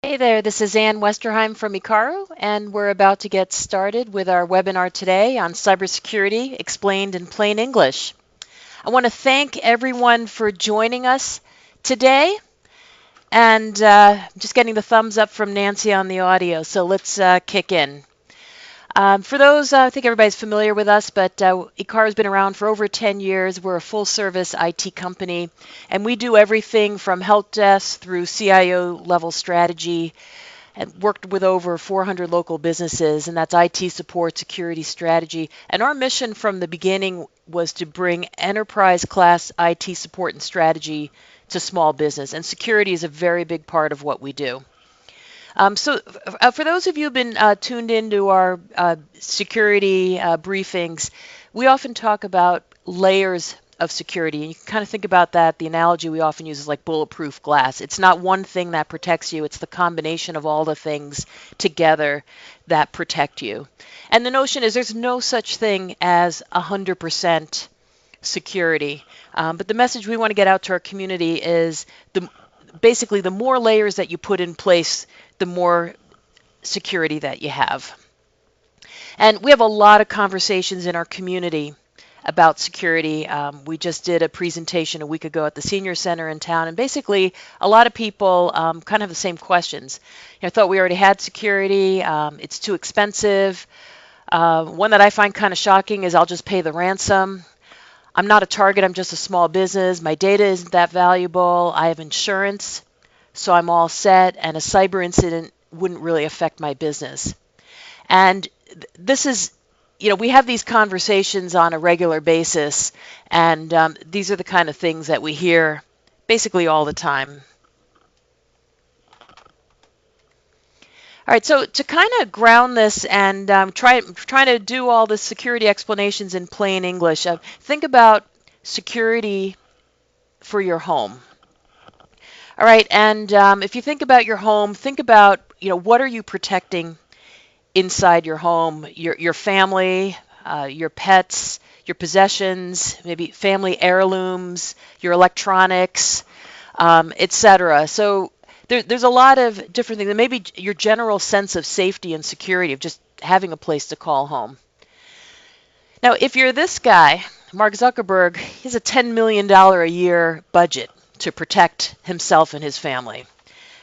Hey there, this is Ann Westerheim from Ekaru, and we're about to get started with our webinar today on cybersecurity explained in plain English. I want to thank everyone for joining us today, and just getting the thumbs up from Nancy on the audio, so let's kick in. For those, I think everybody's familiar with us, but Ekaru has been around for over 10 years. We're a full-service IT company, and we do everything from help desk through CIO level strategy, and worked with over 400 local businesses, and that's IT support, security strategy. And our mission from the beginning was to bring enterprise-class IT support and strategy to small business, and security is a very big part of what we do. For those of you who've been tuned into our security briefings, we often talk about layers of security. And you can kind of think about that. The analogy we often use is like bulletproof glass. It's not one thing that protects you, it's the combination of all the things together that protect you. And the notion is there's no such thing as 100% security. But the message we want to get out to our community is basically the more layers that you put in place, the more security that you have. And we have a lot of conversations in our community about security. We just did a presentation a week ago at the senior center in town, and basically a lot of people kind of have the same questions. I thought we already had security. It's too expensive. One that I find kind of shocking is I'll just pay the ransom. I'm not a target, I'm just a small business. My data isn't that valuable. I have insurance, so I'm all set, and a cyber incident wouldn't really affect my business. And this is, we have these conversations on a regular basis, and these are the kind of things that we hear basically all the time. All right, so to kind of ground this and try to do all the security explanations in plain English, think about security for your home. All right, and if you think about your home, think about, what are you protecting inside your home? Your family, your pets, your possessions, maybe family heirlooms, your electronics, etc. So there's a lot of different things. And maybe your general sense of safety and security of just having a place to call home. Now, if you're this guy, Mark Zuckerberg, he has a $10 million a year budget to protect himself and his family.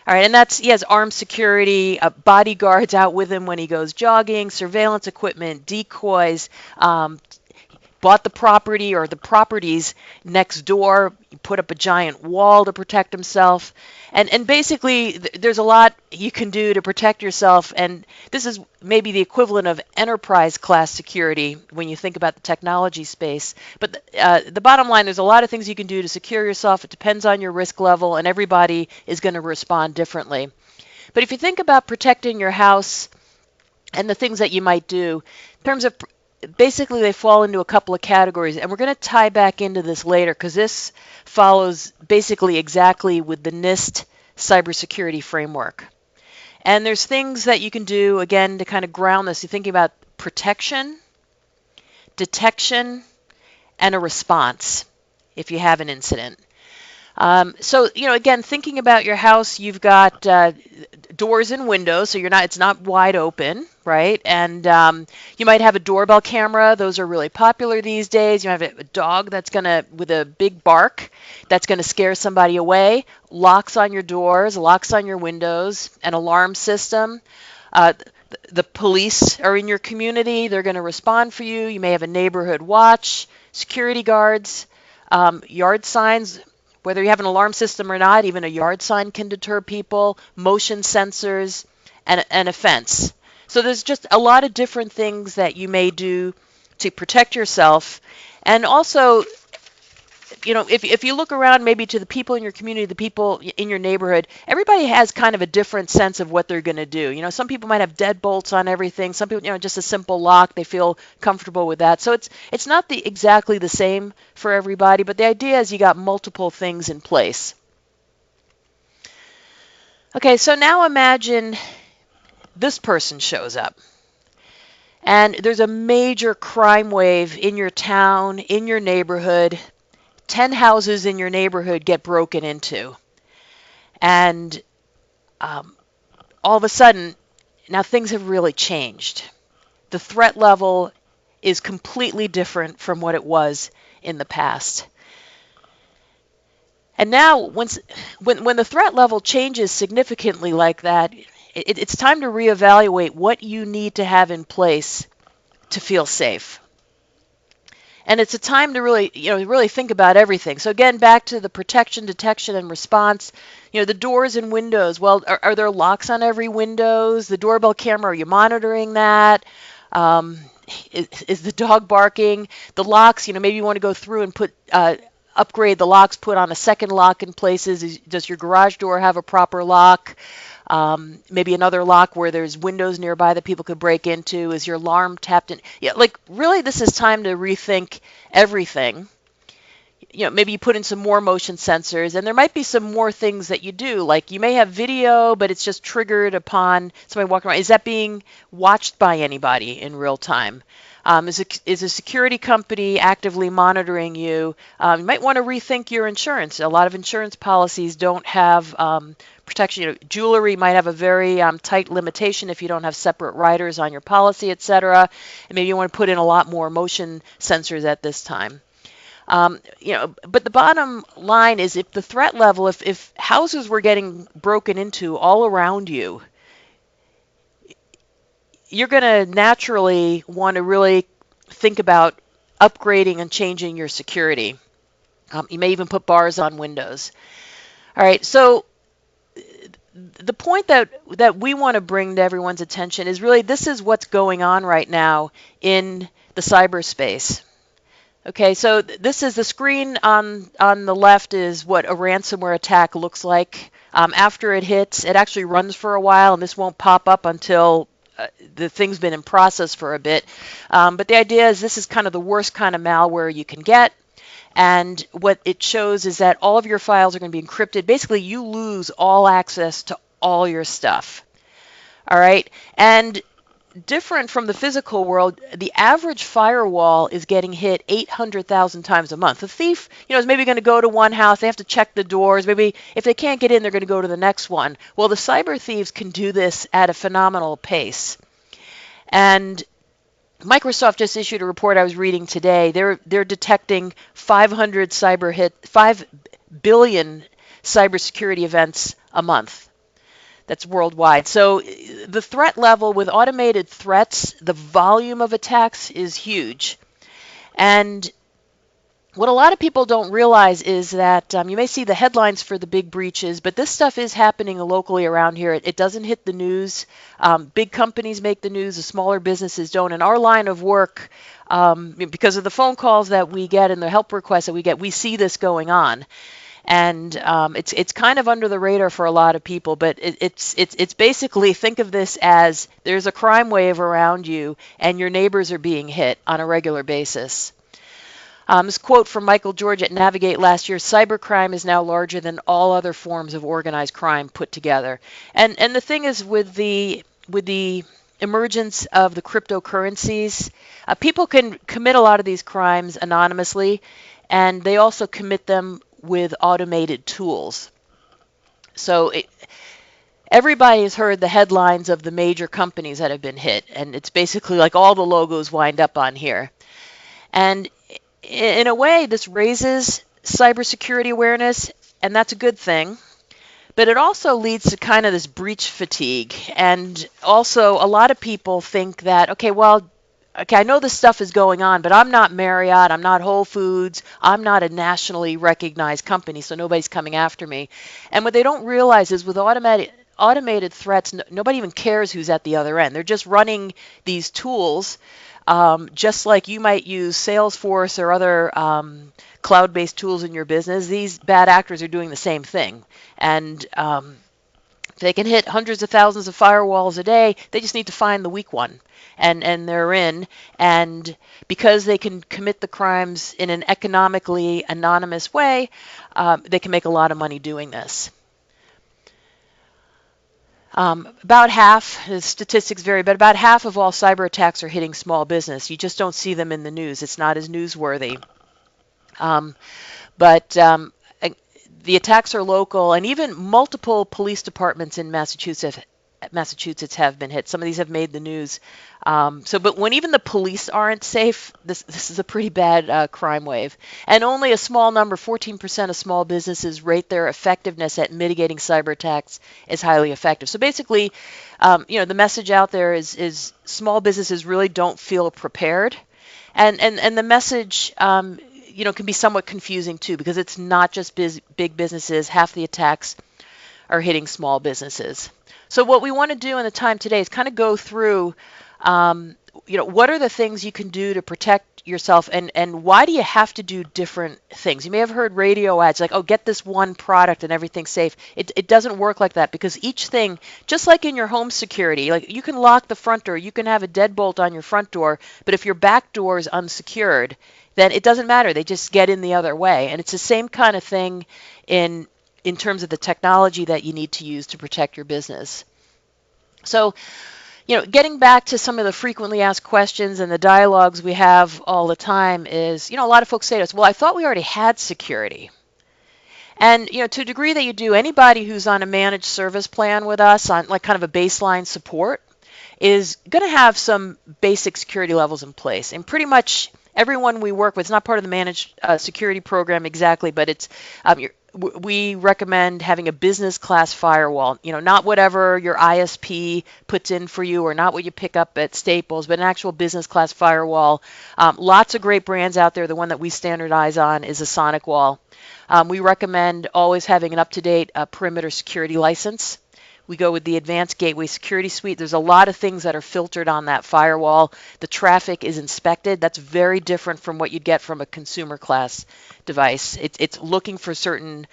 All right, and he has armed security, bodyguards out with him when he goes jogging, surveillance equipment, decoys, bought the property or the properties next door, put up a giant wall to protect himself. And basically, there's a lot you can do to protect yourself. And this is maybe the equivalent of enterprise class security when you think about the technology space. But the bottom line, there's a lot of things you can do to secure yourself. It depends on your risk level, and everybody is going to respond differently. But if you think about protecting your house and the things that you might do, in terms of basically they fall into a couple of categories, and we're going to tie back into this later because this follows basically exactly with the NIST cybersecurity framework. And there's things that you can do, again, to kind of ground this. You're thinking about protection, detection, and a response if you have an incident. So, again, thinking about your house, you've got doors and windows, so it's not wide open, right? And you might have a doorbell camera. Those are really popular these days. You have a dog with a big bark that's going to scare somebody away. Locks on your doors, locks on your windows, an alarm system. The police are in your community. They're going to respond for you. You may have a neighborhood watch, security guards, yard signs. Whether you have an alarm system or not, even a yard sign can deter people, motion sensors, and a fence. So there's just a lot of different things that you may do to protect yourself. And also, if you look around maybe to the people in your community, the people in your neighborhood, everybody has kind of a different sense of what they're going to do. Some people might have deadbolts on everything. Some people, just a simple lock. They feel comfortable with that. So it's not exactly the same for everybody, but the idea is you got multiple things in place. Okay, so now imagine this person shows up. And there's a major crime wave in your town, in your neighborhood. 10 houses in your neighborhood get broken into. And all of a sudden, now things have really changed. The threat level is completely different from what it was in the past. And now, when the threat level changes significantly like that, it's time to reevaluate what you need to have in place to feel safe. And it's a time to really think about everything. So again, back to the protection, detection, and response. The doors and windows. Well, are there locks on every windows? The doorbell camera, are you monitoring that? Um, is the dog barking? The locks, maybe you want to go through and upgrade the locks, put on a second lock in places. Does your garage door have a proper lock? Maybe another lock where there's windows nearby that people could break into. Is your alarm tapped in? Yeah, really, this is time to rethink everything. Maybe you put in some more motion sensors, and there might be some more things that you do. Like you may have video, but it's just triggered upon somebody walking around. Is that being watched by anybody in real time? Is a security company actively monitoring you? You might want to rethink your insurance. A lot of insurance policies don't have protection. Jewelry might have a very tight limitation if you don't have separate riders on your policy, etc. And maybe you want to put in a lot more motion sensors at this time. But the bottom line is if the threat level, if houses were getting broken into all around you, you're going to naturally want to really think about upgrading and changing your security. You may even put bars on windows. All right, so the point that we want to bring to everyone's attention is really this is what's going on right now in the cyberspace. Okay, so this is the screen on the left is what a ransomware attack looks like. After it hits, it actually runs for a while, and this won't pop up until the thing's been in process for a bit. But the idea is this is kind of the worst kind of malware you can get. And what it shows is that all of your files are going to be encrypted. Basically, you lose all access to all your stuff. All right, and different from the physical world, the average firewall is getting hit 800,000 times a month. The thief, is maybe going to go to one house. They have to check the doors. Maybe if they can't get in, they're going to go to the next one. Well, the cyber thieves can do this at a phenomenal pace. And Microsoft just issued a report I was reading today. They're detecting 5 billion cybersecurity events a month. That's worldwide. So the threat level with automated threats, the volume of attacks is huge. And what a lot of people don't realize is that you may see the headlines for the big breaches, but this stuff is happening locally around here. It doesn't hit the news. Big companies make the news, the smaller businesses don't. In our line of work, because of the phone calls that we get and the help requests that we get, we see this going on. And it's kind of under the radar for a lot of people, but it's basically, think of this as there's a crime wave around you and your neighbors are being hit on a regular basis. This quote from Michael George at Navigate last year: cybercrime is now larger than all other forms of organized crime put together. And the thing is, with the emergence of the cryptocurrencies, people can commit a lot of these crimes anonymously, and they also commit them with automated tools. So everybody has heard the headlines of the major companies that have been hit, and it's basically like all the logos wind up on here. And in a way, this raises cybersecurity awareness, and that's a good thing. But it also leads to kind of this breach fatigue. And also, a lot of people think that, okay, I know this stuff is going on, but I'm not Marriott, I'm not Whole Foods, I'm not a nationally recognized company, so nobody's coming after me. And what they don't realize is with automated threats, nobody even cares who's at the other end. They're just running these tools, just like you might use Salesforce or other cloud-based tools in your business. These bad actors are doing the same thing. And they can hit hundreds of thousands of firewalls a day. They just need to find the weak one. And they're in, and because they can commit the crimes in an economically anonymous way, they can make a lot of money doing this. About half, the statistics vary, but about half of all cyber attacks are hitting small business. You just don't see them in the news. It's not as newsworthy. But the attacks are local, and even multiple police departments in Massachusetts Massachusetts have been hit. Some of these have made the news. But when even the police aren't safe, this is a pretty bad crime wave. And only a small number, 14% of small businesses rate their effectiveness at mitigating cyber attacks as highly effective. So basically, the message out there is small businesses really don't feel prepared. And the message, can be somewhat confusing too, because it's not just big businesses. Half the attacks are hitting small businesses. So what we want to do in the time today is kind of go through, what are the things you can do to protect yourself, and why do you have to do different things? You may have heard radio ads like, oh, get this one product and everything's safe. It doesn't work like that, because each thing, just like in your home security, like you can lock the front door, you can have a deadbolt on your front door, but if your back door is unsecured, then it doesn't matter. They just get in the other way. And it's the same kind of thing in terms of the technology that you need to use to protect your business. So, getting back to some of the frequently asked questions and the dialogues we have all the time is, a lot of folks say to us, well, I thought we already had security. And, to a degree that you do, anybody who's on a managed service plan with us on like kind of a baseline support is going to have some basic security levels in place. And pretty much everyone we work with, it's not part of the managed security program exactly, but it's we recommend having a business class firewall, not whatever your ISP puts in for you or not what you pick up at Staples, but an actual business class firewall. Lots of great brands out there. The one that we standardize on is a Sonic Wall. We recommend always having an up-to-date perimeter security license. We go with the Advanced Gateway Security Suite. There's a lot of things that are filtered on that firewall. The traffic is inspected. That's very different from what you'd get from a consumer class device. It's looking for certain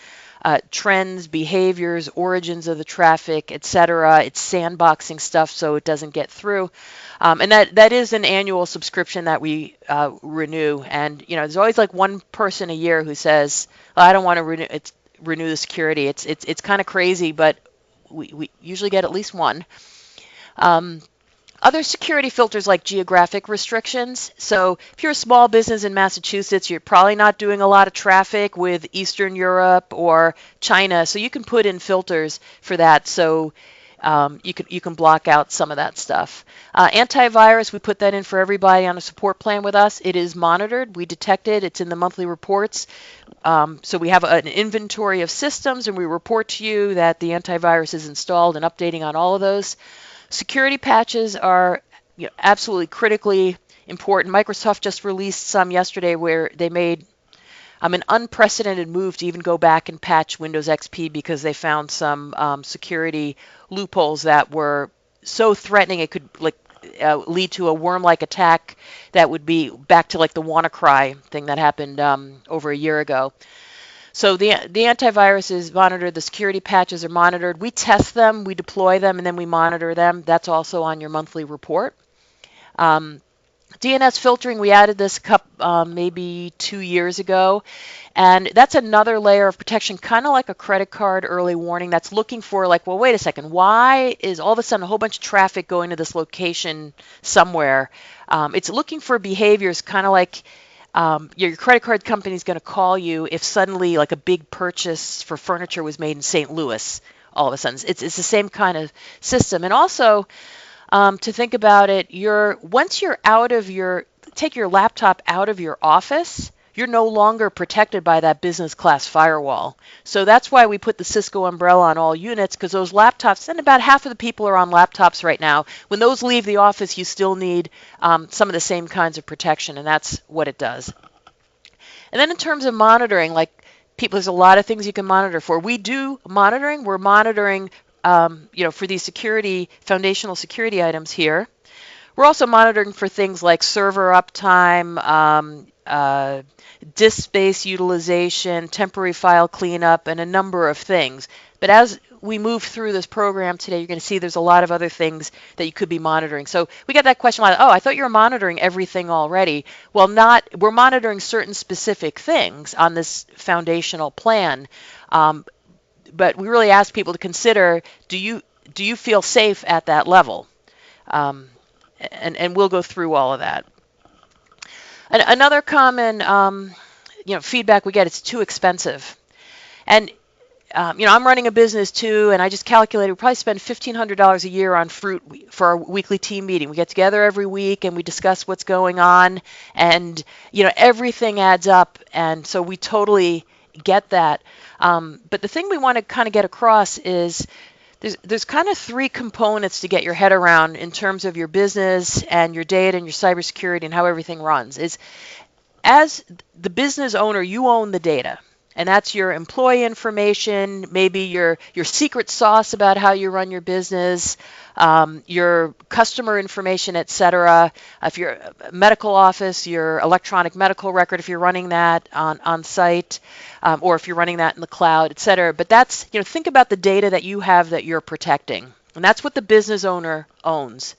trends, behaviors, origins of the traffic, etc. It's sandboxing stuff so it doesn't get through. And that is an annual subscription that we renew. And there's always like one person a year who says, oh, I don't want to renew the security. It's kind of crazy, but we usually get at least one. Other security filters like geographic restrictions. So if you're a small business in Massachusetts, you're probably not doing a lot of traffic with Eastern Europe or China. So you can put in filters for that. So you can block out some of that stuff. Antivirus, we put that in for everybody on a support plan with us. It is monitored. We detect it. It's in the monthly reports. So we have an inventory of systems, and we report to you that the antivirus is installed and updating on all of those. Security patches are absolutely critically important. Microsoft just released some yesterday where they made an unprecedented move to even go back and patch Windows XP because they found some security loopholes that were so threatening it could lead to a worm-like attack that would be back to like the WannaCry thing that happened over a year ago. So the antivirus is monitored, the security patches are monitored. We test them, we deploy them, and then we monitor them. That's also on your monthly report. DNS filtering, we added this maybe 2 years ago, and that's another layer of protection, kind of like a credit card early warning that's looking for like, well, wait a second, why is all of a sudden a whole bunch of traffic going to this location somewhere? It's looking for behaviors kind of like your credit card company is going to call you if suddenly like a big purchase for furniture was made in St. Louis all of a sudden. It's the same kind of system. And also, to think about it, once you're take your laptop out of your office, you're no longer protected by that business class firewall. So that's why we put the Cisco umbrella on all units, because those laptops, and about half of the people are on laptops right now, when those leave the office, you still need some of the same kinds of protection, and that's what it does. And then in terms of monitoring, there's a lot of things you can monitor for. We do monitoring. We're monitoring for these foundational security items here. We're also monitoring for things like server uptime, disk space utilization, temporary file cleanup, and a number of things. But as we move through this program today, you're going to see there's a lot of other things that you could be monitoring. So we got that question like, oh, I thought you were monitoring everything already. Well, we're monitoring certain specific things on this foundational plan. But we really ask people to consider, do you feel safe at that level? And we'll go through all of that. Another common feedback we get, it's too expensive. And I'm running a business too, and I just calculated we probably spend $1,500 a year on fruit for our weekly team meeting. We get together every week and we discuss what's going on, and everything adds up, and so we totally get that. But the thing we want to kind of get across is there's kind of three components to get your head around in terms of your business and your data and your cybersecurity and how everything runs. Is as the business owner, you own the data. And that's your employee information, maybe your secret sauce about how you run your business, your customer information, et cetera. If you're a medical office, your electronic medical record, if you're running that on site, or if you're running that in the cloud, et cetera. But that's, think about the data that you have that you're protecting. And that's what the business owner owns.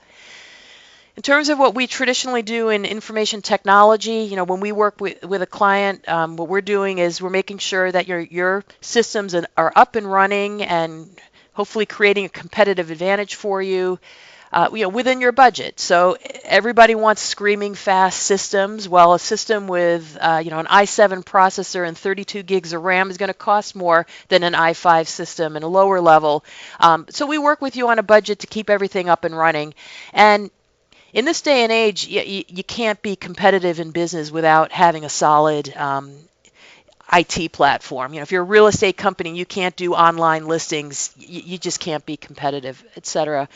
In terms of what we traditionally do in information technology, when we work with a client, what we're doing is we're making sure that your systems are up and running and hopefully creating a competitive advantage for you, within your budget. So everybody wants screaming fast systems. Well, a system with, an i7 processor and 32 gigs of RAM is going to cost more than an i5 system and a lower level. So we work with you on a budget to keep everything up and running. And in this day and age, you can't be competitive in business without having a solid IT platform. If you're a real estate company, you can't do online listings. You just can't be competitive, et cetera.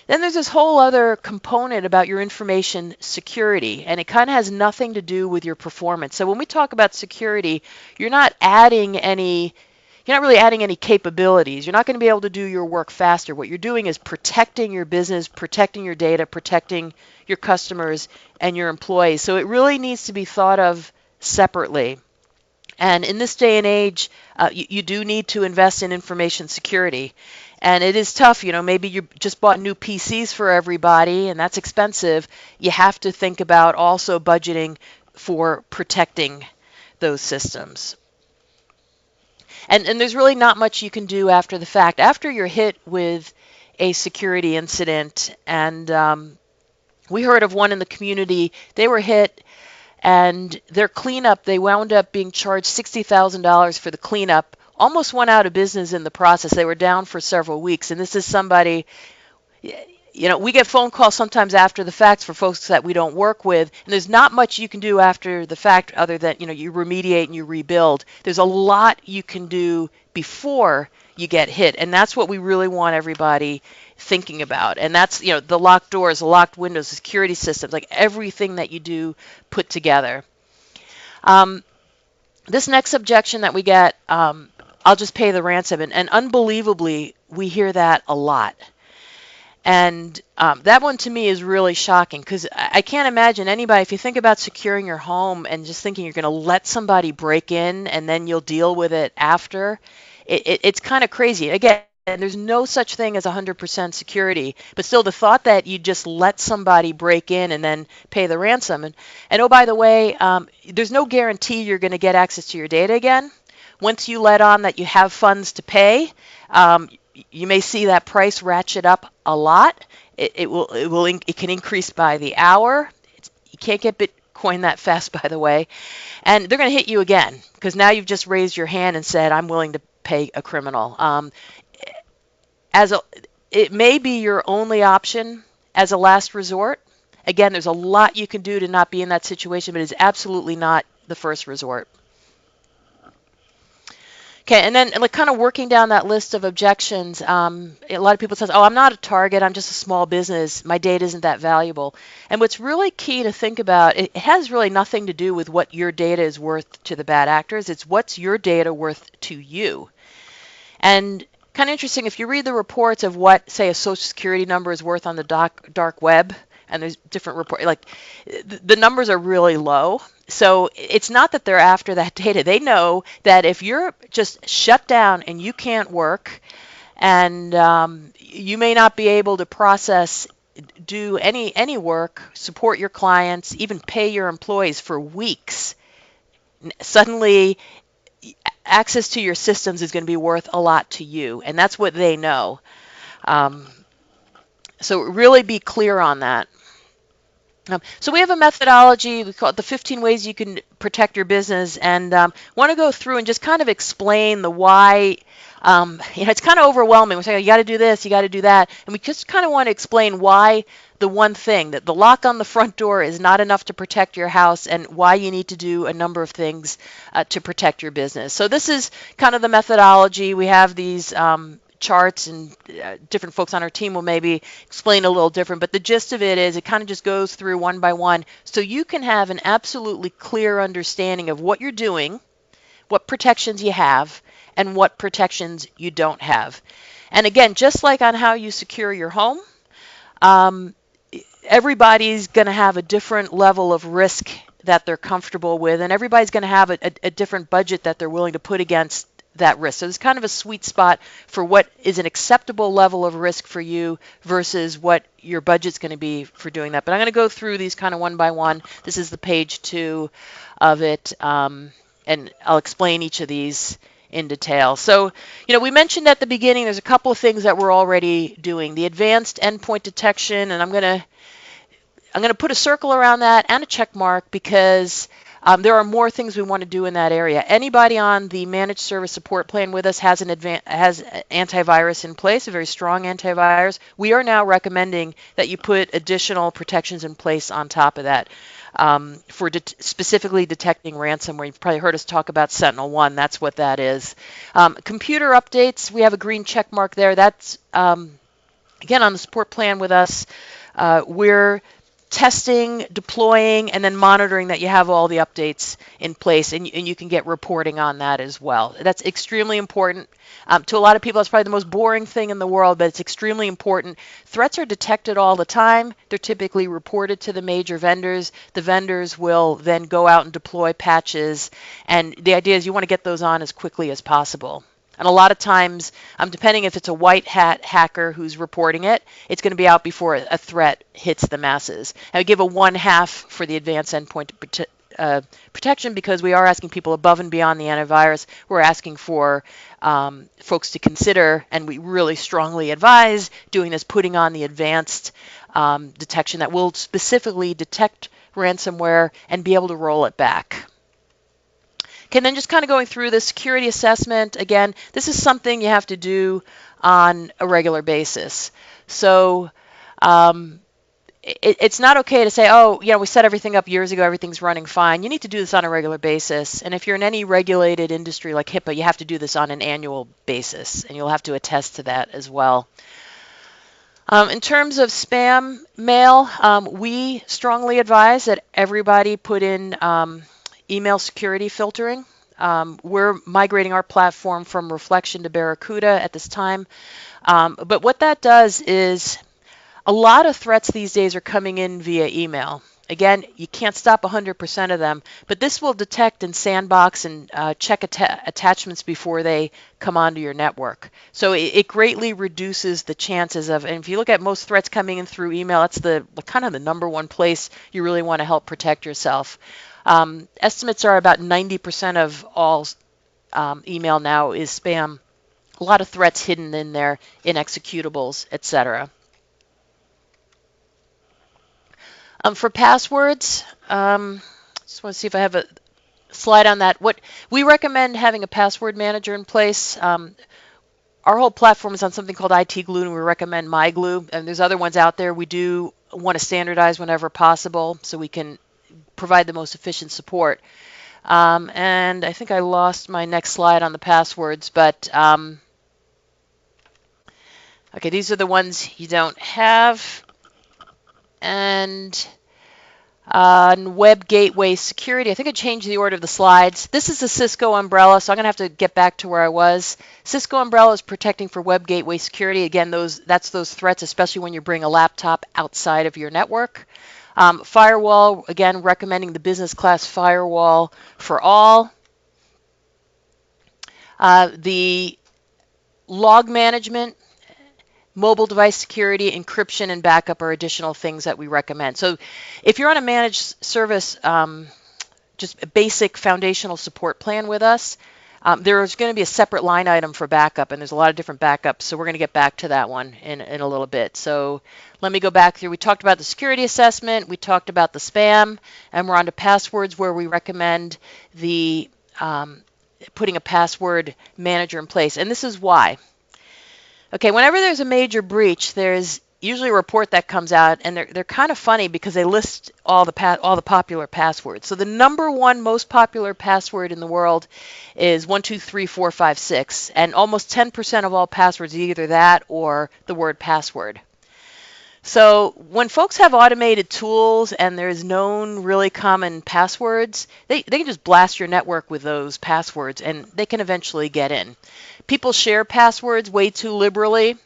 Then there's this whole other component about your information security, and it kind of has nothing to do with your performance. So when we talk about security, you're not really adding any capabilities. You're not going to be able to do your work faster. What you're doing is protecting your business, protecting your data, protecting your customers and your employees. So it really needs to be thought of separately. And in this day and age, you do need to invest in information security. And it is tough, maybe you just bought new PCs for everybody, and that's expensive. You have to think about also budgeting for protecting those systems. And there's really not much you can do after the fact. After you're hit with a security incident, and we heard of one in the community, they were hit, and their cleanup, they wound up being charged $60,000 for the cleanup, almost went out of business in the process. They were down for several weeks, and this is somebody, we get phone calls sometimes after the fact for folks that we don't work with, and there's not much you can do after the fact other than, you remediate and you rebuild. There's a lot you can do before you get hit, and that's what we really want everybody thinking about. And that's, the locked doors, the locked windows, the security systems, like everything that you do put together. This next objection that we get, I'll just pay the ransom, and unbelievably, we hear that a lot. And that one to me is really shocking because I can't imagine anybody, if you think about securing your home and just thinking you're going to let somebody break in and then you'll deal with it after, it's kind of crazy. Again, there's no such thing as 100% security, but still the thought that you just let somebody break in and then pay the ransom. And oh, by the way, there's no guarantee you're going to get access to your data again. Once you let on that you have funds to pay, you may see that price ratchet up a lot. It can increase by the hour. You can't get Bitcoin that fast, by the way. And they're going to hit you again because now you've just raised your hand and said, I'm willing to pay a criminal. It may be your only option as a last resort. Again, there's a lot you can do to not be in that situation, but it's absolutely not the first resort. Okay, and then kind of working down that list of objections, a lot of people say, oh, I'm not a target, I'm just a small business, my data isn't that valuable. And what's really key to think about, it has really nothing to do with what your data is worth to the bad actors, it's what's your data worth to you. And kind of interesting, if you read the reports of what, say, a social security number is worth on the dark web, and there's different reports, like the numbers are really low. So it's not that they're after that data. They know that if you're just shut down and you can't work, and you may not be able to do any work, support your clients, even pay your employees for weeks, suddenly access to your systems is going to be worth a lot to you, and that's what they know. So really be clear on that. So we have a methodology, we call it the 15 ways you can protect your business, and want to go through and just kind of explain the why. It's kind of overwhelming. We're saying, you got to do this, you got to do that, and we just kind of want to explain why the one thing, that the lock on the front door is not enough to protect your house, and why you need to do a number of things to protect your business. So this is kind of the methodology. We have these charts, and different folks on our team will maybe explain a little different, but the gist of it is it kind of just goes through one by one so you can have an absolutely clear understanding of what you're doing, what protections you have, and what protections you don't have. And again, just like on how you secure your home, um, everybody's going to have a different level of risk that they're comfortable with, and everybody's going to have a different budget that they're willing to put against that risk. So it's kind of a sweet spot for what is an acceptable level of risk for you versus what your budget's going to be for doing that. But I'm going to go through these kind of one by one. This is the page 2 of it, and I'll explain each of these in detail. So, we mentioned at the beginning there's a couple of things that we're already doing. The advanced endpoint detection, and I'm going to put a circle around that and a check mark because there are more things we want to do in that area. Anybody on the managed service support plan with us has has antivirus in place, a very strong antivirus. We are now recommending that you put additional protections in place on top of that for specifically detecting ransomware. You've probably heard us talk about Sentinel-1. That's what that is. Computer updates, we have a green check mark there. That's, again, on the support plan with us. We're testing, deploying, and then monitoring that you have all the updates in place, and you can get reporting on that as well. That's extremely important. To a lot of people, it's probably the most boring thing in the world, but it's extremely important. Threats are detected all the time. They're typically reported to the major vendors. The vendors will then go out and deploy patches, and the idea is you want to get those on as quickly as possible. And a lot of times, depending if it's a white hat hacker who's reporting it, it's going to be out before a threat hits the masses. I would give a 1/2 for the advanced endpoint protection because we are asking people above and beyond the antivirus. We're asking for folks to consider, and we really strongly advise doing this, putting on the advanced detection that will specifically detect ransomware and be able to roll it back. Okay, then just kind of going through the security assessment. Again, this is something you have to do on a regular basis. So it's not okay to say, oh, we set everything up years ago, everything's running fine. You need to do this on a regular basis. And if you're in any regulated industry like HIPAA, you have to do this on an annual basis, and you'll have to attest to that as well. In terms of spam mail, we strongly advise that everybody put in email security filtering. We're migrating our platform from Reflection to Barracuda at this time. But what that does is a lot of threats these days are coming in via email. Again, you can't stop 100% of them, but this will detect and sandbox and check attachments before they come onto your network. So it greatly reduces the chances of, and if you look at most threats coming in through email, that's the kind of the #1 place you really want to help protect yourself. Estimates are about 90% of all email now is spam. A lot of threats hidden in there, in executables, etc. For passwords, just want to see if I have a slide on that. What we recommend having a password manager in place. Our whole platform is on something called IT Glue, and we recommend MyGlue. And there's other ones out there. We do want to standardize whenever possible so we can provide the most efficient support. And I think I lost my next slide on the passwords, but okay, these are the ones you don't have. And on web gateway security, I think I changed the order of the slides. This is the Cisco umbrella, so I'm going to have to get back to where I was. Cisco umbrella is protecting for web gateway security. Again, that's those threats, especially when you bring a laptop outside of your network. Firewall, again, recommending the business class firewall for all. The log management, mobile device security, encryption, and backup are additional things that we recommend. So if you're on a managed service, just a basic foundational support plan with us, There's going to be a separate line item for backup, and there's a lot of different backups, so we're going to get back to that one in a little bit. So let me go back through. We talked about the security assessment, we talked about the spam, and we're on to passwords, where we recommend the putting a password manager in place. And this is why. Okay, whenever there's a major breach, there's usually a report that comes out, and they're kind of funny because they list all the popular passwords. So the number one most popular password in the world is 123456, and almost 10% of all passwords are either that or the word password. So when folks have automated tools and there's known really common passwords, they can just blast your network with those passwords, and they can eventually get in. People share passwords way too liberally.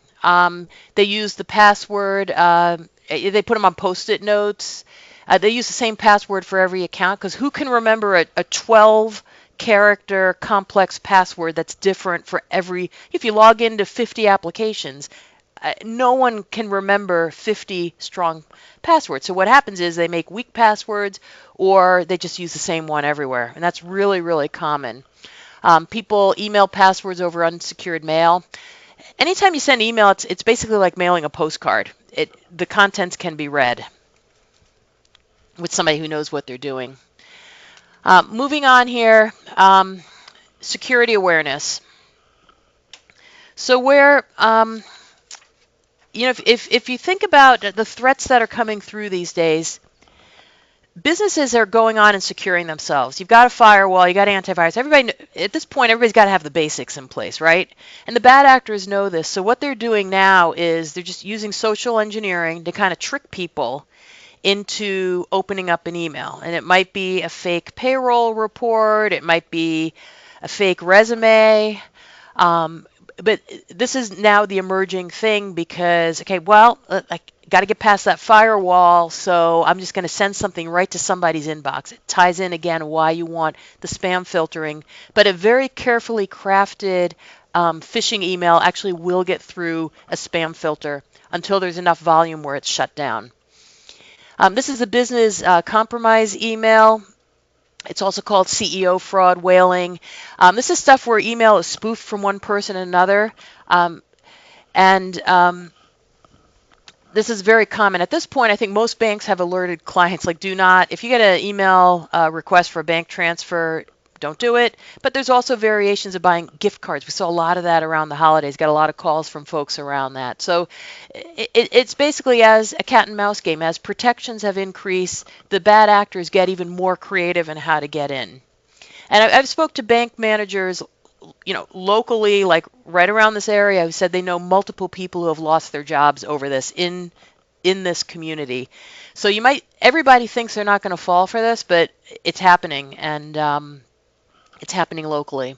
They use the password, they put them on Post-it notes. They use the same password for every account, because who can remember a 12-character complex password that's different for every, if you log into 50 applications, no one can remember 50 strong passwords. So what happens is they make weak passwords, or they just use the same one everywhere. And that's really, really common. People email passwords over unsecured mail. Anytime you send email, it's basically like mailing a postcard. The contents can be read with somebody who knows what they're doing. Moving on here, security awareness. So where if you think about the threats that are coming through these days, businesses are going on and securing themselves. You've got a firewall, you got antivirus. Everybody, at this point, everybody's got to have the basics in place, right? And the bad actors know this. So what they're doing now is they're just using social engineering to kind of trick people into opening up an email. And it might be a fake payroll report, it might be a fake resume. But this is now the emerging thing because, okay, well, I got to get past that firewall, so I'm just going to send something right to somebody's inbox. It ties in, again, why you want the spam filtering. But a very carefully crafted phishing email actually will get through a spam filter until there's enough volume where it's shut down. This is a business compromise email. It's also called CEO fraud, whaling. This is stuff where email is spoofed from one person to another. This is very common. At this point, I think most banks have alerted clients, like, do not, if you get an email request for a bank transfer, don't do it. But there's also variations of buying gift cards. We saw a lot of that around the holidays. Got a lot of calls from folks around that. So it's basically as a cat and mouse game. As protections have increased, the bad actors get even more creative in how to get in. And I've spoke to bank managers, locally, like right around this area, who said they know multiple people who have lost their jobs over this in this community. So everybody thinks they're not going to fall for this, but it's happening, and it's happening locally.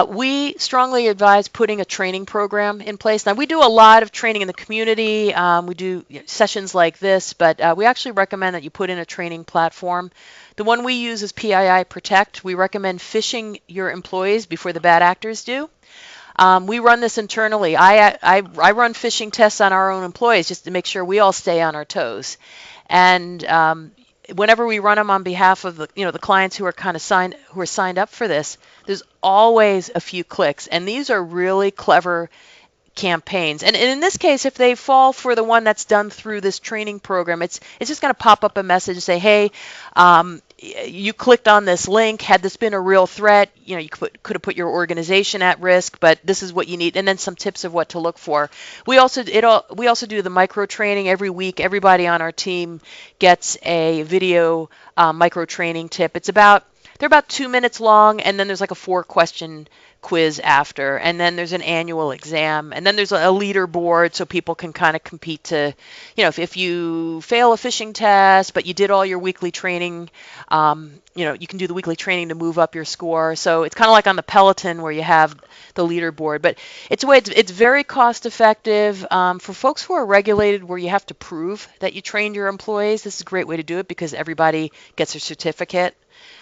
We strongly advise putting a training program in place. Now, we do a lot of training in the community. We do sessions like this, but we actually recommend that you put in a training platform. The one we use is PII Protect. We recommend phishing your employees before the bad actors do. We run this internally. I run phishing tests on our own employees just to make sure we all stay on our toes. And whenever we run them on behalf of the clients who are signed up for this, there's always a few clicks, and these are really clever campaigns. And in this case, if they fall for the one that's done through this training program, it's just going to pop up a message and say, hey, you clicked on this link. Had this been a real threat, you could have put your organization at risk, but this is what you need, and then some tips of what to look for. We also do the micro training every week. Everybody on our team gets a video micro training tip. They're about 2 minutes long, and then there's like a 4-question quiz after, and then there's an annual exam, and then there's a leaderboard so people can kind of compete to, if you fail a phishing test, but you did all your weekly training, you can do the weekly training to move up your score. So it's kind of like on the Peloton where you have the leaderboard, but it's very cost effective for folks who are regulated, where you have to prove that you trained your employees. This is a great way to do it because everybody gets a certificate.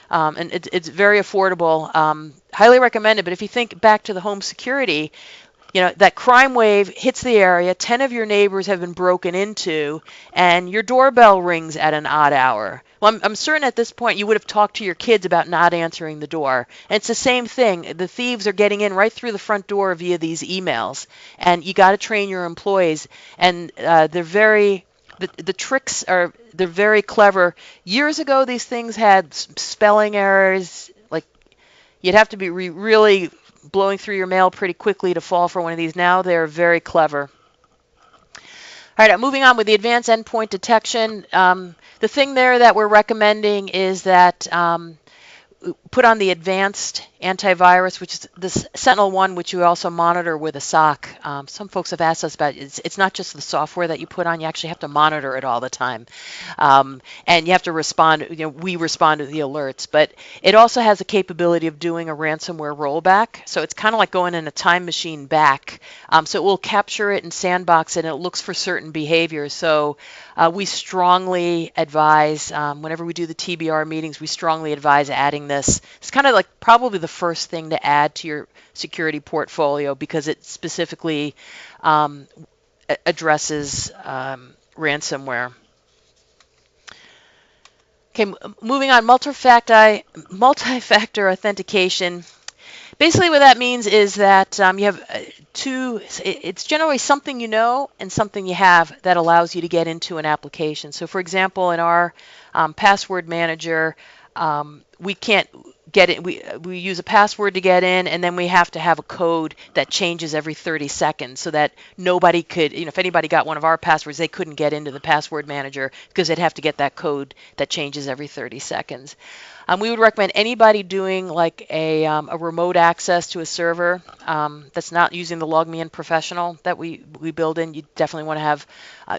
And it's very affordable, highly recommended. But if you think back to the home security, that crime wave hits the area, 10 of your neighbors have been broken into, and your doorbell rings at an odd hour. Well, I'm certain at this point you would have talked to your kids about not answering the door. And it's the same thing. The thieves are getting in right through the front door via these emails, and you got to train your employees. And the tricks they're very clever. Years ago, these things had spelling errors. Like you'd have to be really blowing through your mail pretty quickly to fall for one of these. Now they're very clever. All right, moving on with the advanced endpoint detection. The thing there that we're recommending is that put on the advanced antivirus, which is the Sentinel-1, which you also monitor with a SOC. Some folks have asked us about it. It's not just the software that you put on, you actually have to monitor it all the time. And you have to respond, we respond to the alerts, but it also has the capability of doing a ransomware rollback. So it's kind of like going in a time machine back. So it will capture it and sandbox it, and it looks for certain behaviors. So we strongly advise, whenever we do the TBR meetings, we strongly advise adding this. It's kind of like probably the first thing to add to your security portfolio because it specifically addresses ransomware. Okay, moving on, multi-factor authentication. Basically what that means is that you have it's generally something you know and something you have that allows you to get into an application. So for example, in our password manager, we can't get it. We use a password to get in, and then we have to have a code that changes every 30 seconds so that nobody could, if anybody got one of our passwords, they couldn't get into the password manager because they'd have to get that code that changes every 30 seconds. We would recommend anybody doing like a remote access to a server that's not using the LogMeIn Professional that we build in. You definitely want to have,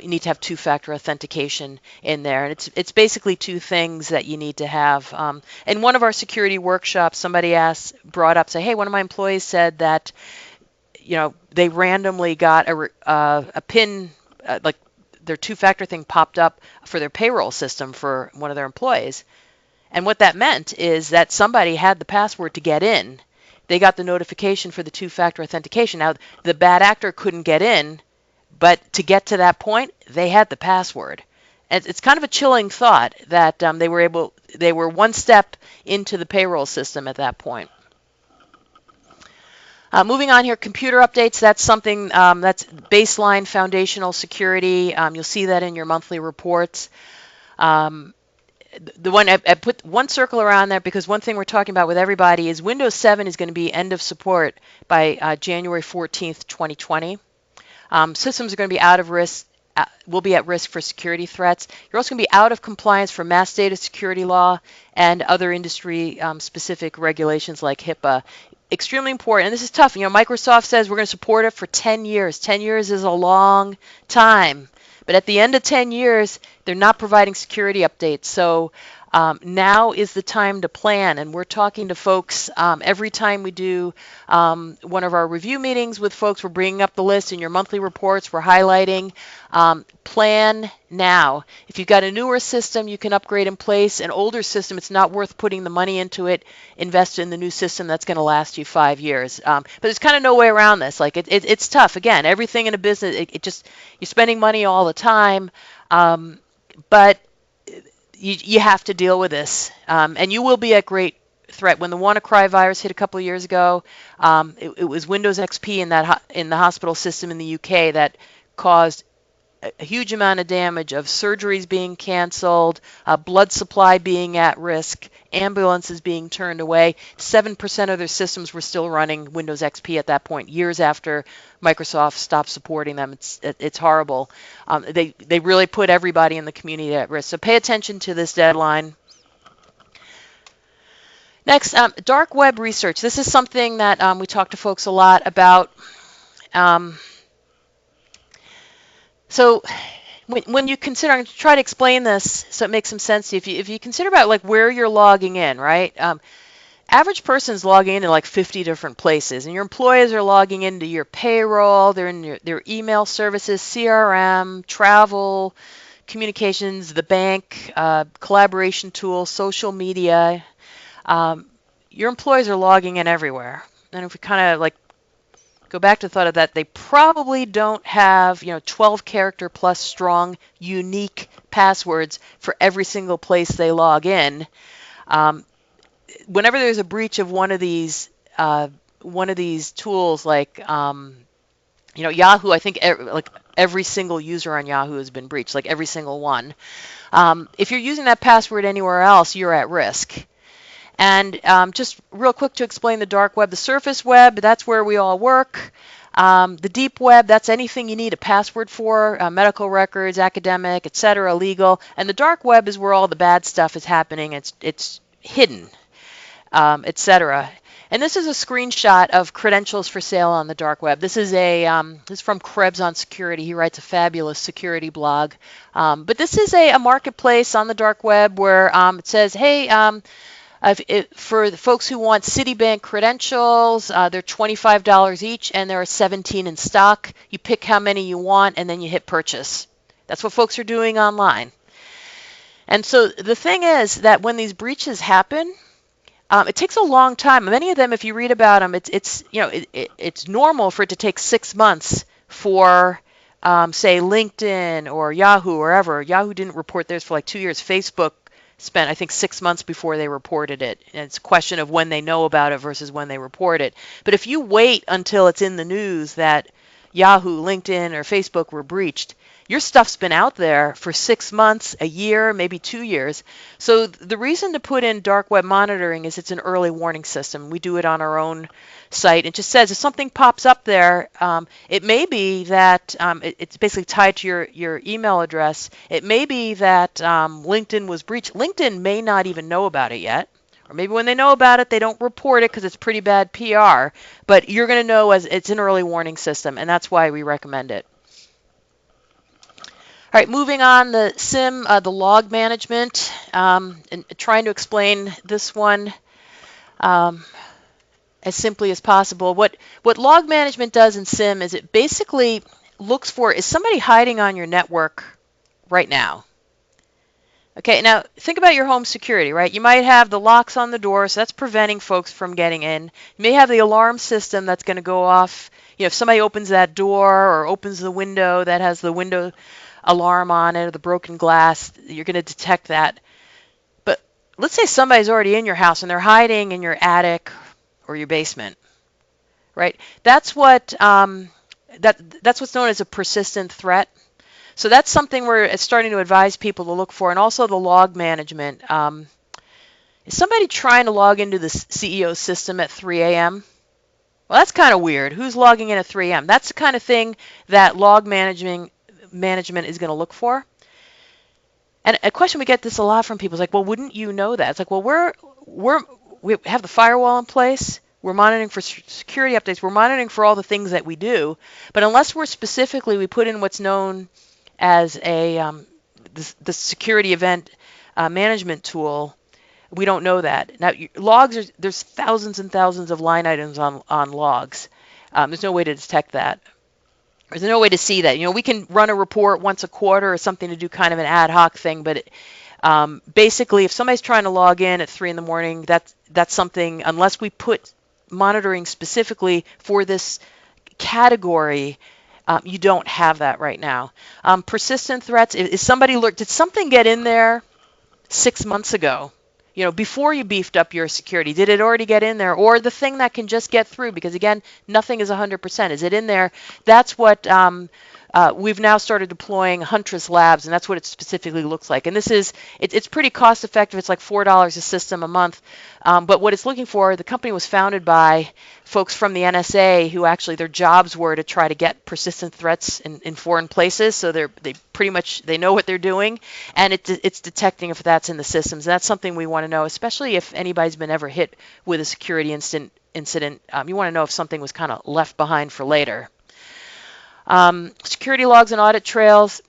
you need to have two-factor authentication in there. And it's basically two things that you need to have. In one of our security workshops, somebody brought up, say, hey, one of my employees said that, they randomly got a PIN, like their two-factor thing popped up for their payroll system for one of their employees. And what that meant is that somebody had the password to get in. They got the notification for the two-factor authentication. Now, the bad actor couldn't get in, but to get to that point, they had the password. And it's kind of a chilling thought that they were one step into the payroll system at that point. Moving on here, computer updates. That's something that's baseline foundational security. You'll see that in your monthly reports. The one I put one circle around there because one thing we're talking about with everybody is Windows 7 is going to be end of support by January 14th, 2020. Systems are going to be out of risk, will be at risk for security threats. You're also going to be out of compliance for mass data security law and other industry specific regulations like HIPAA. Extremely important, and this is tough. Microsoft says we're going to support it for 10 years. 10 years is a long time. But at the end of 10 years, they're not providing security updates. So now is the time to plan. And we're talking to folks every time we do one of our review meetings with folks. We're bringing up the list in your monthly reports. We're highlighting plan now. If you've got a newer system, you can upgrade in place. An older system, it's not worth putting the money into it. Invest in the new system that's going to last you 5 years. But there's kind of no way around this. Like it's tough. Again, everything in a business, you're spending money all the time, but you have to deal with this, and you will be at great threat. When the WannaCry virus hit a couple of years ago, it was Windows XP in the hospital system in the UK that caused a huge amount of damage of surgeries being canceled, blood supply being at risk, ambulances being turned away. 7% of their systems were still running Windows XP at that point, years after Microsoft stopped supporting them. It's horrible. They really put everybody in the community at risk. So pay attention to this deadline. Next, dark web research. This is something that we talk to folks a lot about. So when you consider, I'm going to try to explain this so it makes some sense to you. If you consider about like where you're logging in, right? Average person's logging into like 50 different places, and your employees are logging into your payroll, they're in their email services, CRM, travel, communications, the bank, collaboration tools, social media. Your employees are logging in everywhere. And if we kind of like go back to the thought of that, they probably don't have, 12 character plus strong, unique passwords for every single place they log in. Um, Whenever there's a breach of one of these tools, like Yahoo, I think like every single user on Yahoo has been breached, like every single one. If you're using that password anywhere else, you're at risk. And just real quick to explain the dark web, the surface web, that's where we all work. The deep web, that's anything you need a password for, medical records, academic, etc., legal. And the dark web is where all the bad stuff is happening. It's hidden, etc. And this is a screenshot of credentials for sale on the dark web. This is this is from Krebs on security. He writes a fabulous security blog. But this is a marketplace on the dark web where it says, hey, for the folks who want Citibank credentials, they're $25 each, and there are 17 in stock. You pick how many you want, and then you hit purchase. That's what folks are doing online. And so the thing is that when these breaches happen, it takes a long time. Many of them, if you read about them, it's normal for it to take 6 months for, say, LinkedIn or Yahoo or wherever. Yahoo didn't report theirs for like 2 years. Facebook spent, I think, 6 months before they reported it. And it's a question of when they know about it versus when they report it. But if you wait until it's in the news that Yahoo, LinkedIn, or Facebook were breached, your stuff's been out there for 6 months, a year, maybe 2 years. So the reason to put in dark web monitoring is it's an early warning system. We do it on our own site. It just says if something pops up there, it may be that it's basically tied to your email address. It may be that LinkedIn was breached. LinkedIn may not even know about it yet. Or maybe when they know about it, they don't report it because it's pretty bad PR. But you're going to know as it's an early warning system, and that's why we recommend it. All right, moving on, the SIEM, the log management, and trying to explain this one as simply as possible. What log management does in SIEM is it basically looks for, is somebody hiding on your network right now? Okay, now think about your home security, right? You might have the locks on the door, so that's preventing folks from getting in. You may have the alarm system that's going to go off. If somebody opens that door or opens the window that has the window alarm on it or the broken glass, you're going to detect that. But let's say somebody's already in your house and they're hiding in your attic or your basement, right? That's what that's what's known as a persistent threat. So that's something we're starting to advise people to look for, and also the log management. Is somebody trying to log into the CEO's system at 3 a.m.? Well, that's kind of weird. Who's logging in at 3 a.m.? That's the kind of thing that log management is going to look for. And a question we get this a lot from people is like, well, wouldn't you know that? It's like, well, we have the firewall in place. We're monitoring for security updates. We're monitoring for all the things that we do. But unless we put in what's known as the security event management tool, we don't know that. Now, logs, there's thousands and thousands of line items on logs. There's no way to detect that. There's no way to see that. We can run a report once a quarter or something to do kind of an ad hoc thing, but basically, if somebody's trying to log in at 3 in the morning, that's something, unless we put monitoring specifically for this category, you don't have that right now. Persistent threats, did something get in there 6 months ago? Before you beefed up your security, did it already get in there? Or the thing that can just get through, because again, nothing is 100%. Is it in there? That's what we've now started deploying Huntress Labs, and that's what it specifically looks like. And it's pretty cost effective. It's like $4 a system a month. But what it's looking for, the company was founded by folks from the NSA who actually their jobs were to try to get persistent threats in foreign places. So they know what they're doing, and it's detecting if that's in the systems. And that's something we want to know, especially if anybody's been ever hit with a security incident. You want to know if something was kind of left behind for later. Security logs and audit trails.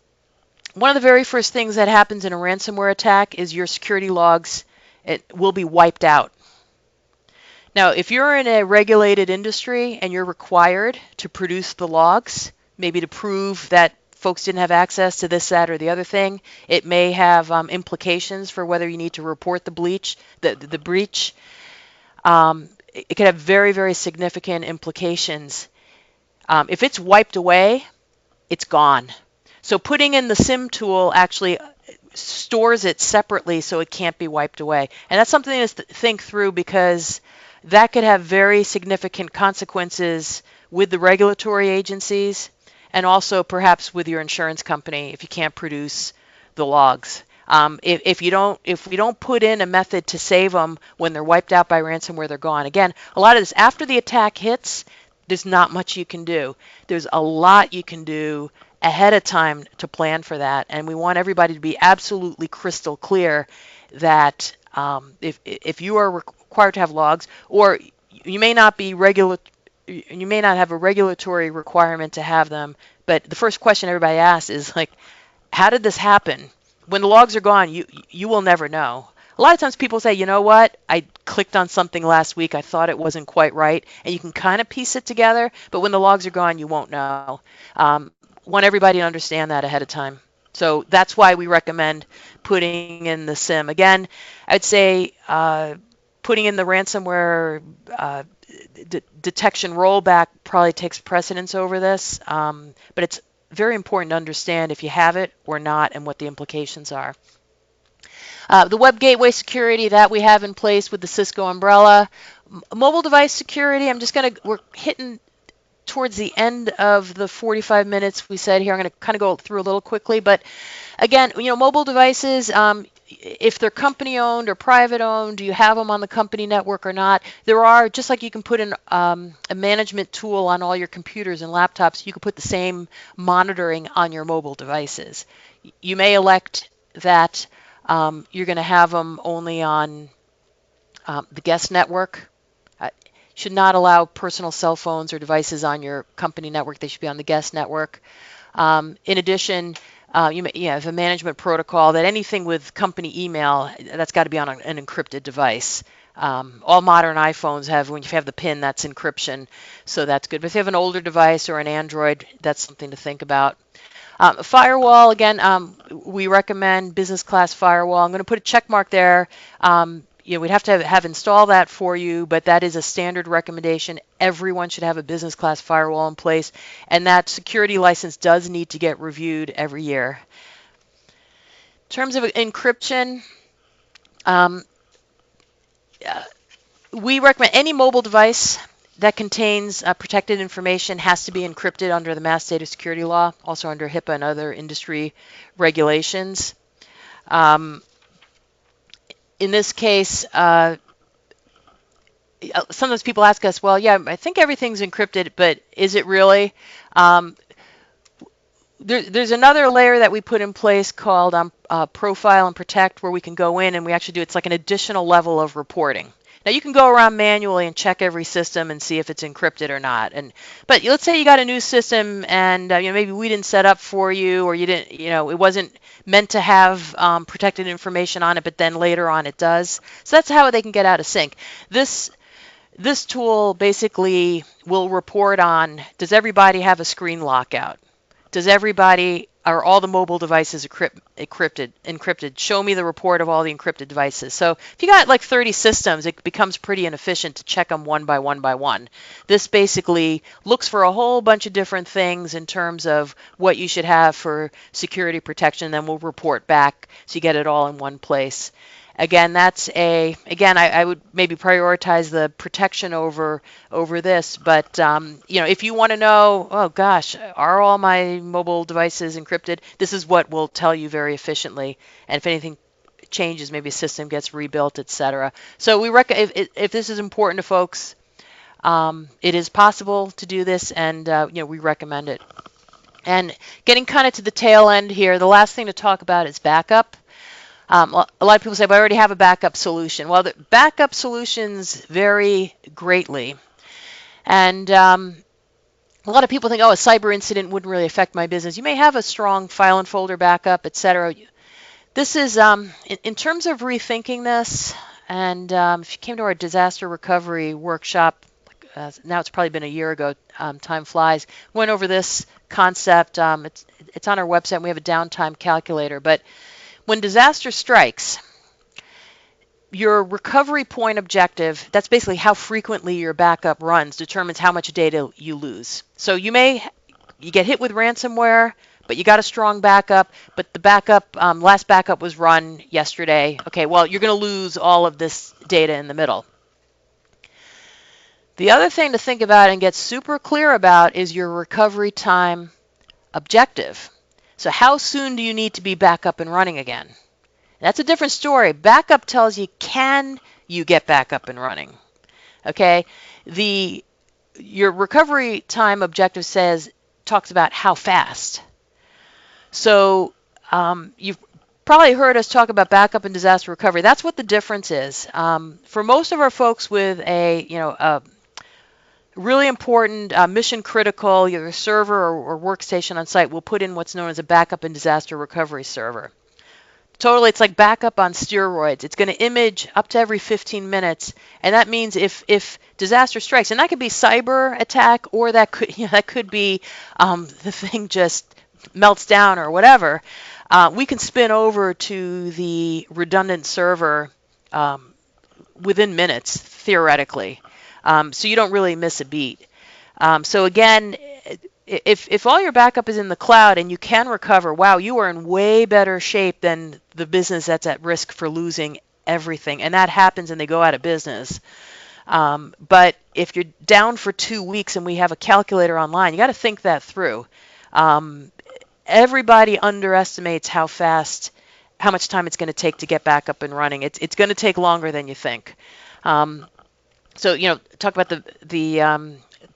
One of the very first things that happens in a ransomware attack is your security logs will be wiped out. Now, if you're in a regulated industry and you're required to produce the logs, maybe to prove that folks didn't have access to this, that, or the other thing, it may have implications for whether you need to report the breach. It could have very, very significant implications. If it's wiped away, it's gone. So putting in the SIEM tool actually stores it separately so it can't be wiped away. And that's something to think through, because that could have very significant consequences with the regulatory agencies and also perhaps with your insurance company if you can't produce the logs. If we don't put in a method to save them when they're wiped out by ransomware, they're gone. Again, a lot of this after the attack hits, there's not much you can do. There's a lot you can do ahead of time to plan for that, and we want everybody to be absolutely crystal clear that if you are required to have logs, or you may not have a regulatory requirement to have them, but the first question everybody asks is like, how did this happen? When the logs are gone, you will never know. A lot of times people say, you know what, I clicked on something last week, I thought it wasn't quite right, and you can kind of piece it together, but when the logs are gone, you won't know. Want everybody to understand that ahead of time. So that's why we recommend putting in the SIEM. Again, I'd say putting in the ransomware detection rollback probably takes precedence over this, but it's very important to understand if you have it or not and what the implications are. The web gateway security that we have in place with the Cisco umbrella. Mobile device security, we're hitting towards the end of the 45 minutes we said here. I'm going to kind of go through a little quickly, but again, mobile devices, if they're company owned or private owned, do you have them on the company network or not? There are, just like you can put in a management tool on all your computers and laptops, you can put the same monitoring on your mobile devices. You may elect that you're going to have them only on the guest network. Should not allow personal cell phones or devices on your company network. They should be on the guest network. In addition, you have a management protocol that anything with company email, that's got to be on an encrypted device. All modern iPhones have, when you have the PIN, that's encryption, so that's good. But if you have an older device or an Android, that's something to think about. Firewall, again, we recommend business class firewall. I'm going to put a check mark there. We'd have to have install that for you, but that is a standard recommendation. Everyone should have a business class firewall in place, and that security license does need to get reviewed every year. In terms of encryption, we recommend any mobile device that contains protected information has to be encrypted under the Mass Data Security Law, also under HIPAA and other industry regulations. In this case, sometimes people ask us, well, yeah, I think everything's encrypted, but is it really? There's another layer that we put in place called Profile and Protect, where we can go in and we actually do, it's like an additional level of reporting. Now you can go around manually and check every system and see if it's encrypted or not. But let's say you got a new system and maybe we didn't set up for you, or you didn't, it wasn't meant to have protected information on it, but then later on it does. So that's how they can get out of sync. This tool basically will report on, does everybody have a screen lockout? Are all the mobile devices encrypted? Show me the report of all the encrypted devices. So if you got like 30 systems, it becomes pretty inefficient to check them one by one. This basically looks for a whole bunch of different things in terms of what you should have for security protection, then we'll report back so you get it all in one place. Again, I would maybe prioritize the protection over this. But if you want to know, oh gosh, are all my mobile devices encrypted? This is what will tell you very efficiently. And if anything changes, maybe a system gets rebuilt, etc. So we if this is important to folks, it is possible to do this, and we recommend it. And getting kind of to the tail end here, the last thing to talk about is backup. A lot of people say, well, I already have a backup solution. Well, the backup solutions vary greatly. And a lot of people think, oh, a cyber incident wouldn't really affect my business. You may have a strong file and folder backup, etc. This is, in terms of rethinking this, and if you came to our disaster recovery workshop, now it's probably been a year ago, time flies, went over this concept. It's on our website, and we have a downtime calculator. But when disaster strikes, Your recovery point objective, that's basically how frequently your backup runs, determines how much data you lose. So you get hit with ransomware, but you got a strong backup, but the last backup was run yesterday. Okay, well, you're going to lose all of this data in the middle. The other thing to think about and get super clear about is your recovery time objective. So how soon do you need to be back up and running again? That's a different story. Backup tells you, can you get back up and running? Okay? Your recovery time objective talks about how fast. So you've probably heard us talk about backup and disaster recovery. That's what the difference is. For most of our folks with a really important mission critical either server or workstation on site, we'll put in what's known as a backup and disaster recovery server. Totally, it's like backup on steroids. It's going to image up to every 15 minutes, and that means if disaster strikes, and that could be cyber attack, or that could be the thing just melts down or whatever, we can spin over to the redundant server within minutes, theoretically, so you don't really miss a beat. So again, if all your backup is in the cloud and you can recover, wow, you are in way better shape than the business that's at risk for losing everything. And that happens and they go out of business. But if you're down for 2 weeks and we have a calculator online, you got to think that through. Everybody underestimates how much time it's going to take to get back up and running. It's going to take longer than you think. So, talk about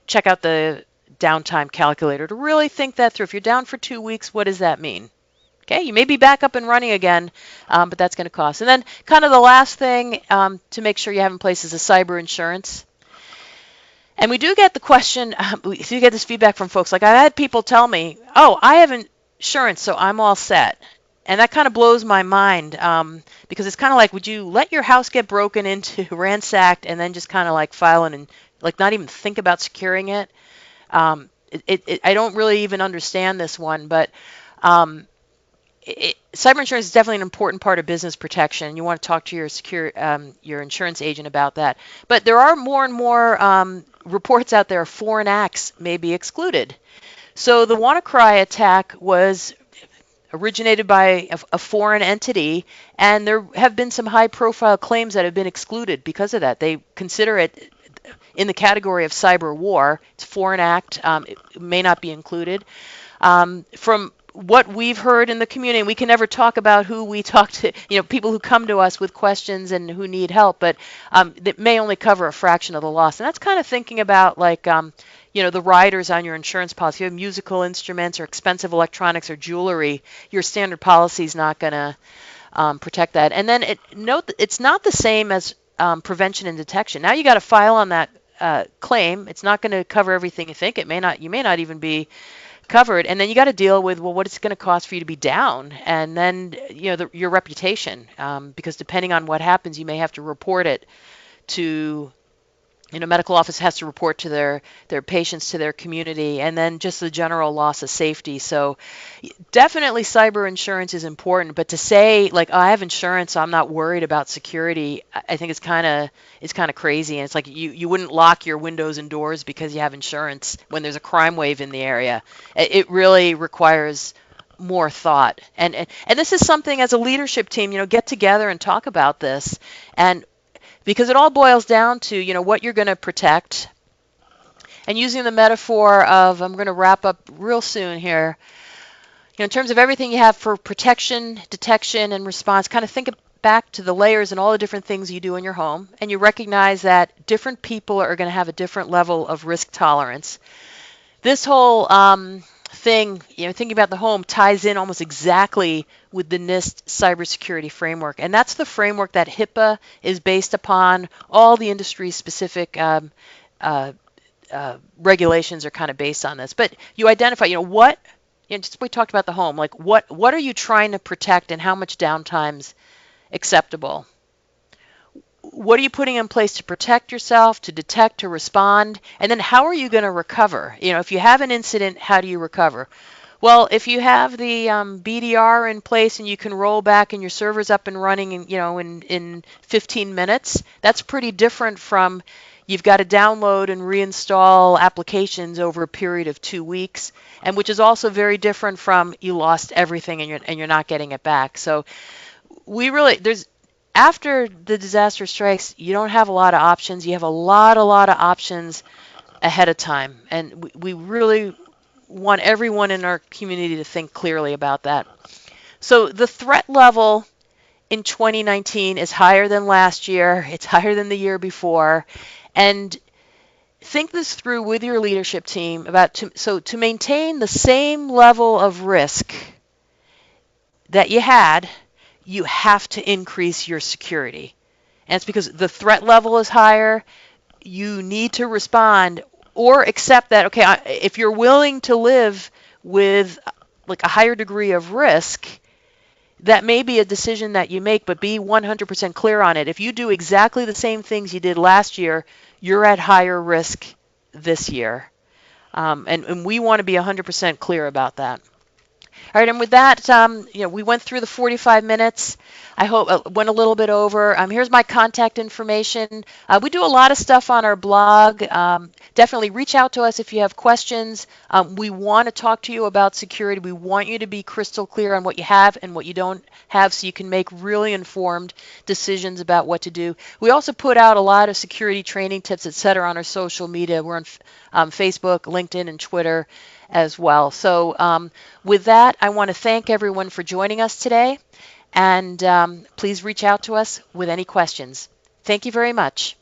check out the downtime calculator to really think that through. If you're down for 2 weeks, what does that mean? Okay, you may be back up and running again, but that's going to cost. And then kind of the last thing to make sure you have in place is a cyber insurance. And we do get the question, we do get this feedback from folks. Like I've had people tell me, oh, I have insurance, so I'm all set. And that kind of blows my mind because it's kind of like, would you let your house get broken into, ransacked, and then just kind of like file and like not even think about securing it? I don't really even understand this one, but cyber insurance is definitely an important part of business protection. You want to talk to your insurance agent about that. But there are more and more reports out there, foreign acts may be excluded. So the WannaCry attack was originated by a foreign entity, and there have been some high-profile claims that have been excluded because of that. They consider it in the category of cyber war. It's a foreign act. It may not be included. From what we've heard in the community, and we can never talk about who we talk to, people who come to us with questions and who need help, but it may only cover a fraction of the loss. And that's kind of thinking about like, the riders on your insurance policy. If you have musical instruments or expensive electronics or jewelry, your standard policy is not going to protect that. And then note that it's not the same as prevention and detection. Now you got to file on that claim. It's not going to cover everything you think. You may not even be covered, and then you got to deal with what it's going to cost for you to be down, and then your reputation, because depending on what happens, you may have to report it to. Medical office has to report to their patients, to their community, and then just the general loss of safety. So definitely cyber insurance is important, but to say like, I have insurance, so I'm not worried about security, I think it's kind of crazy. And it's like you wouldn't lock your windows and doors because you have insurance when there's a crime wave in the area. It really requires more thought. And this is something as a leadership team, get together and talk about this. And because it all boils down to, what you're going to protect. And using the metaphor of, I'm going to wrap up real soon here, in terms of everything you have for protection, detection, and response, kind of think back to the layers and all the different things you do in your home, and you recognize that different people are going to have a different level of risk tolerance. This whole thing, thinking about the home ties in almost exactly with the NIST cybersecurity framework. And that's the framework that HIPAA is based upon. All the industry-specific regulations are kind of based on this. But you identify, just we talked about the home, like what are you trying to protect and how much downtime's acceptable? What are you putting in place to protect yourself, to detect, to respond? And then how are you going to recover? If you have an incident, how do you recover? Well, if you have the BDR in place and you can roll back and your server's up and running in 15 minutes, that's pretty different from you've got to download and reinstall applications over a period of 2 weeks, and which is also very different from you lost everything and you're not getting it back. So we really there's after the disaster strikes, you don't have a lot of options. You have a lot of options ahead of time, and we really want everyone in our community to think clearly about that. So the threat level in 2019 is higher than last year. It's higher than the year before. And think this through with your leadership team to maintain the same level of risk that you had, you have to increase your security. And it's because the threat level is higher. You need to respond or accept that, okay, if you're willing to live with like a higher degree of risk, that may be a decision that you make, but be 100% clear on it. If you do exactly the same things you did last year, you're at higher risk this year. And we want to be 100% clear about that. All right, and with that, we went through the 45 minutes. I hope went a little bit over. Here's my contact information. We do a lot of stuff on our blog. Definitely reach out to us if you have questions. We want to talk to you about security. We want you to be crystal clear on what you have and what you don't have so you can make really informed decisions about what to do. We also put out a lot of security training tips, et cetera, on our social media. We're on Facebook, LinkedIn, and Twitter as well. So with that, I want to thank everyone for joining us today, and please reach out to us with any questions. Thank you very much.